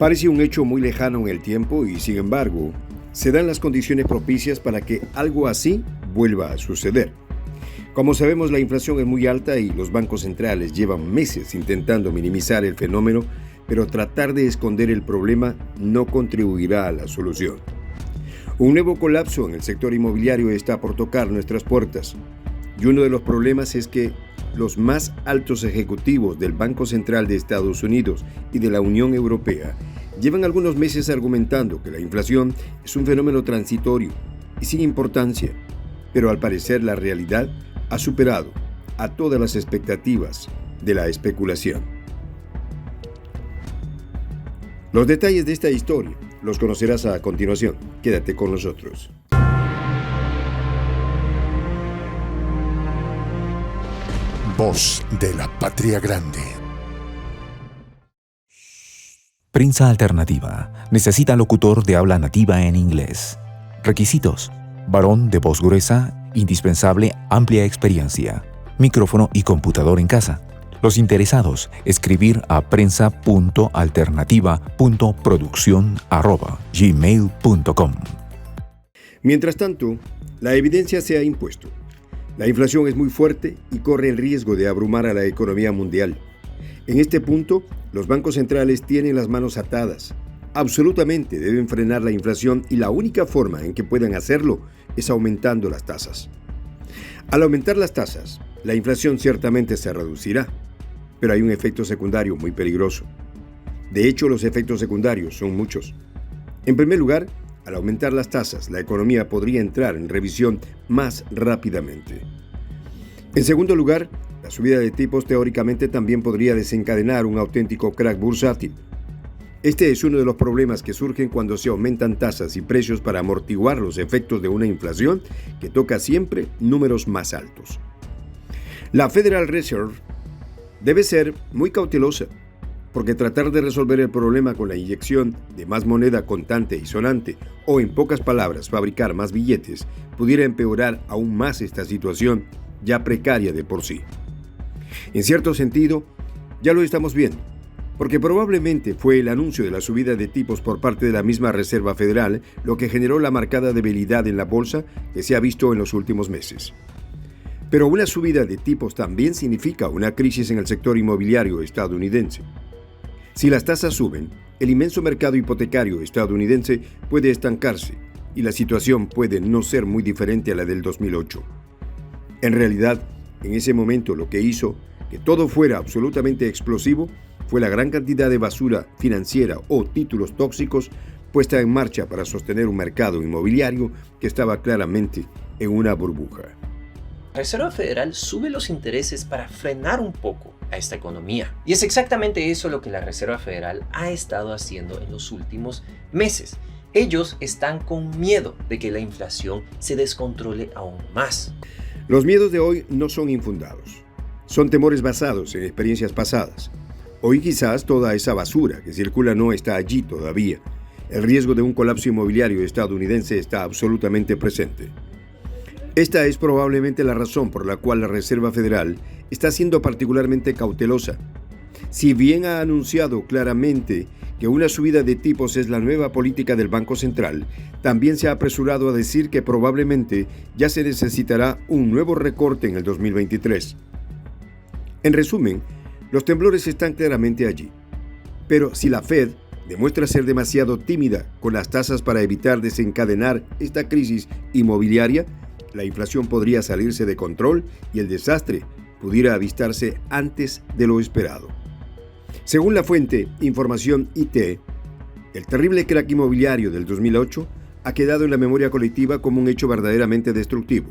Parece un hecho muy lejano en el tiempo y, sin embargo, se dan las condiciones propicias para que algo así vuelva a suceder. Como sabemos, la inflación es muy alta y los bancos centrales llevan meses intentando minimizar el fenómeno, pero tratar de esconder el problema no contribuirá a la solución. Un nuevo colapso en el sector inmobiliario está por tocar nuestras puertas, y uno de los problemas es que los más altos ejecutivos del Banco Central de Estados Unidos y de la Unión Europea llevan algunos meses argumentando que la inflación es un fenómeno transitorio y sin importancia, pero al parecer la realidad ha superado a todas las expectativas de la especulación. Los detalles de esta historia los conocerás a continuación. Quédate con nosotros. Voz de la Patria Grande. Prensa Alternativa necesita locutor de habla nativa en inglés. Requisitos: varón de voz gruesa, indispensable amplia experiencia, micrófono y computador en casa. Los interesados, escribir a prensa.alternativa.produccion@gmail.com. Mientras tanto, la evidencia se ha impuesto. La inflación es muy fuerte y corre el riesgo de abrumar a la economía mundial. En este punto, los bancos centrales tienen las manos atadas. Absolutamente deben frenar la inflación y la única forma en que puedan hacerlo es aumentando las tasas. Al aumentar las tasas, la inflación ciertamente se reducirá, pero hay un efecto secundario muy peligroso. De hecho, los efectos secundarios son muchos. En primer lugar, al aumentar las tasas, la economía podría entrar en revisión más rápidamente. En segundo lugar, la subida de tipos teóricamente también podría desencadenar un auténtico crack bursátil. Este es uno de los problemas que surgen cuando se aumentan tasas y precios para amortiguar los efectos de una inflación que toca siempre números más altos. La Federal Reserve debe ser muy cautelosa, porque tratar de resolver el problema con la inyección de más moneda contante y sonante, o en pocas palabras, fabricar más billetes, pudiera empeorar aún más esta situación ya precaria de por sí. En cierto sentido, ya lo estamos viendo, porque probablemente fue el anuncio de la subida de tipos por parte de la misma Reserva Federal lo que generó la marcada debilidad en la bolsa que se ha visto en los últimos meses. Pero una subida de tipos también significa una crisis en el sector inmobiliario estadounidense. Si las tasas suben, el inmenso mercado hipotecario estadounidense puede estancarse y la situación puede no ser muy diferente a la del 2008. En realidad, en ese momento lo que hizo que todo fuera absolutamente explosivo fue la gran cantidad de basura financiera o títulos tóxicos puesta en marcha para sostener un mercado inmobiliario que estaba claramente en una burbuja. La Reserva Federal sube los intereses para frenar un poco a esta economía. Y es exactamente eso lo que la Reserva Federal ha estado haciendo en los últimos meses. Ellos están con miedo de que la inflación se descontrole aún más. Los miedos de hoy no son infundados. Son temores basados en experiencias pasadas. Hoy quizás toda esa basura que circula no está allí todavía. El riesgo de un colapso inmobiliario estadounidense está absolutamente presente. Esta es probablemente la razón por la cual la Reserva Federal está siendo particularmente cautelosa. Si bien ha anunciado claramente que una subida de tipos es la nueva política del Banco Central, también se ha apresurado a decir que probablemente ya se necesitará un nuevo recorte en el 2023. En resumen, los temblores están claramente allí. Pero si la Fed demuestra ser demasiado tímida con las tasas para evitar desencadenar esta crisis inmobiliaria, la inflación podría salirse de control y el desastre pudiera avistarse antes de lo esperado. Según la fuente Información IT, el terrible crack inmobiliario del 2008 ha quedado en la memoria colectiva como un hecho verdaderamente destructivo.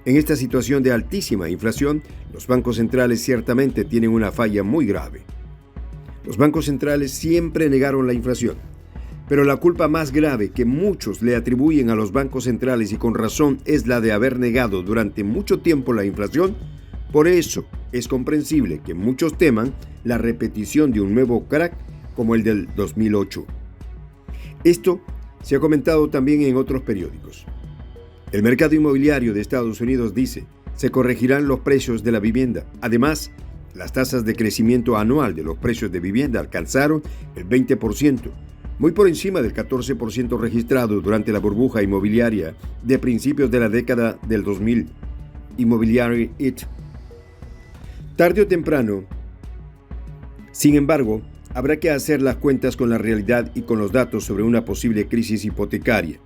En esta situación de altísima inflación, los bancos centrales ciertamente tienen una falla muy grave. Los bancos centrales siempre negaron la inflación. Pero la culpa más grave que muchos le atribuyen a los bancos centrales, y con razón, es la de haber negado durante mucho tiempo la inflación. Por eso es comprensible que muchos teman la repetición de un nuevo crack como el del 2008. Esto se ha comentado también en otros periódicos. El mercado inmobiliario de Estados Unidos dice: se corregirán los precios de la vivienda. Además, las tasas de crecimiento anual de los precios de vivienda alcanzaron el 20%, muy por encima del 14% registrado durante la burbuja inmobiliaria de principios de la década del 2000, Inmobiliary It. Tarde o temprano, sin embargo, habrá que hacer las cuentas con la realidad y con los datos sobre una posible crisis hipotecaria.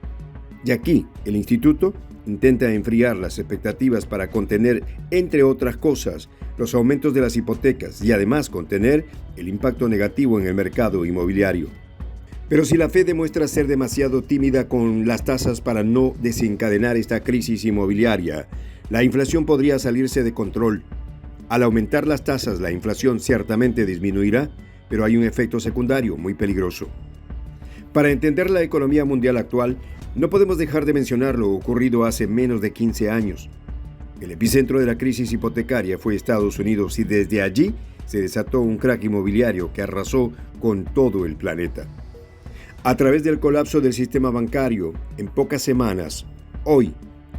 Y aquí, el instituto intenta enfriar las expectativas para contener, entre otras cosas, los aumentos de las hipotecas y además contener el impacto negativo en el mercado inmobiliario. Pero si la Fed demuestra ser demasiado tímida con las tasas para no desencadenar esta crisis inmobiliaria, la inflación podría salirse de control. Al aumentar las tasas, la inflación ciertamente disminuirá, pero hay un efecto secundario muy peligroso. Para entender la economía mundial actual, no podemos dejar de mencionar lo ocurrido hace menos de 15 años. El epicentro de la crisis hipotecaria fue Estados Unidos y desde allí se desató un crack inmobiliario que arrasó con todo el planeta. A través del colapso del sistema bancario, en pocas semanas, hoy,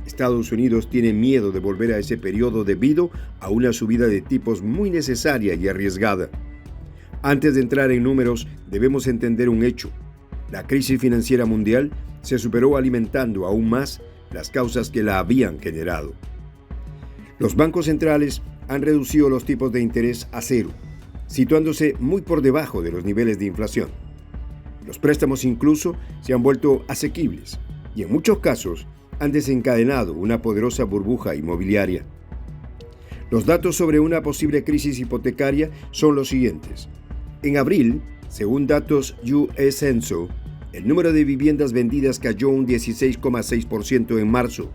Estados Unidos tiene miedo de volver a ese periodo debido a una subida de tipos muy necesaria y arriesgada. Antes de entrar en números, debemos entender un hecho. La crisis financiera mundial se superó alimentando aún más las causas que la habían generado. Los bancos centrales han reducido los tipos de interés a cero, situándose muy por debajo de los niveles de inflación. Los préstamos incluso se han vuelto asequibles y en muchos casos han desencadenado una poderosa burbuja inmobiliaria. Los datos sobre una posible crisis hipotecaria son los siguientes. En abril, según datos US Censo, el número de viviendas vendidas cayó un 16,6% en marzo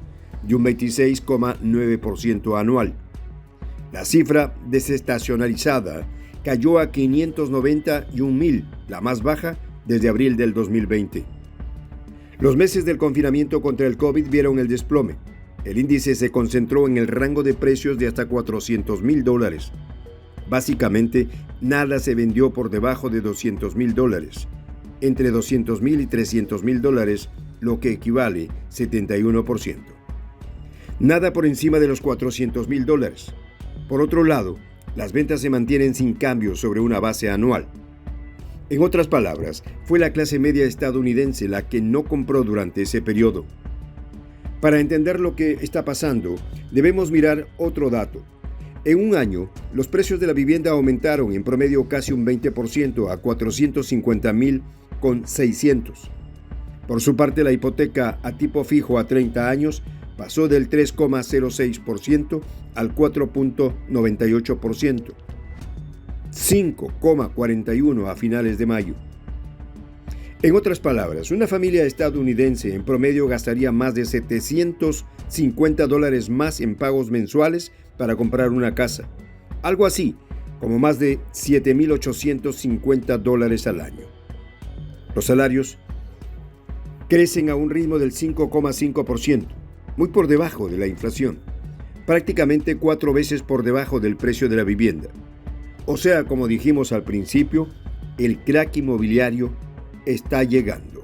y un 26,9% anual. La cifra desestacionalizada cayó a 591,000, la más baja desde abril del 2020. Los meses del confinamiento contra el COVID vieron el desplome. El índice se concentró en el rango de precios de hasta $400,000. Básicamente, nada se vendió por debajo de $200,000. Entre $200,000 y $300,000, lo que equivale 71%. Nada por encima de los $400,000. Por otro lado, las ventas se mantienen sin cambios sobre una base anual. En otras palabras, fue la clase media estadounidense la que no compró durante ese periodo. Para entender lo que está pasando, debemos mirar otro dato. En un año, los precios de la vivienda aumentaron en promedio casi un 20% a $450,600. Por su parte, la hipoteca a tipo fijo a 30 años pasó del 3,06% al 4,98%. 5,41% a finales de mayo. En otras palabras, una familia estadounidense en promedio gastaría más de $750 más en pagos mensuales para comprar una casa. Algo así, como más de $7,850 al año. Los salarios crecen a un ritmo del 5,5%, muy por debajo de la inflación, prácticamente 4 veces por debajo del precio de la vivienda. O sea, como dijimos al principio, el crack inmobiliario está llegando.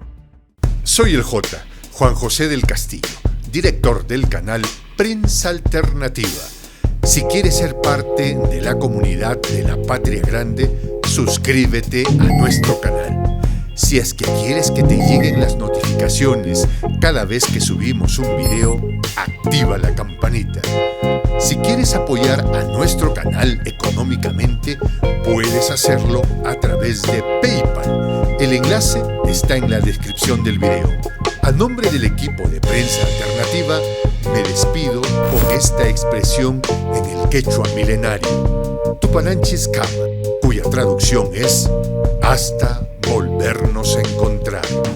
Soy el J, Juan José del Castillo, director del canal Prensa Alternativa. Si quieres ser parte de la comunidad de la Patria Grande, suscríbete a nuestro canal. Si es que quieres que te lleguen las notificaciones cada vez que subimos un video, activa la campanita. Si quieres apoyar a nuestro canal económicamente, puedes hacerlo a través de PayPal. El enlace está en la descripción del video. A nombre del equipo de Prensa Alternativa, me despido con esta expresión en el quechua milenario, Tupananchis Kama, cuya traducción es hasta volvernos a encontrar.